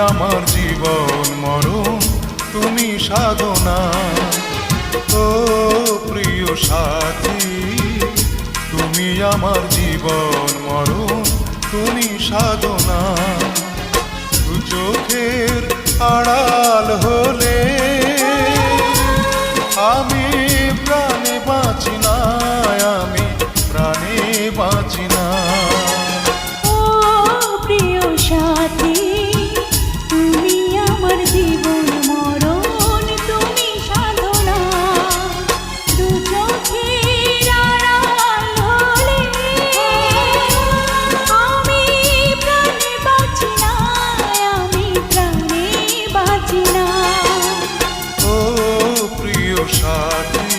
আমার জীবন মরণ, তুমি সাধনা। ও প্রিয় সাথী, তুমি আমার জীবন মরণ, তুমি সাধনা। দু চোখের আড়াল হলে আমি প্রাণে বাঁচি না, আমি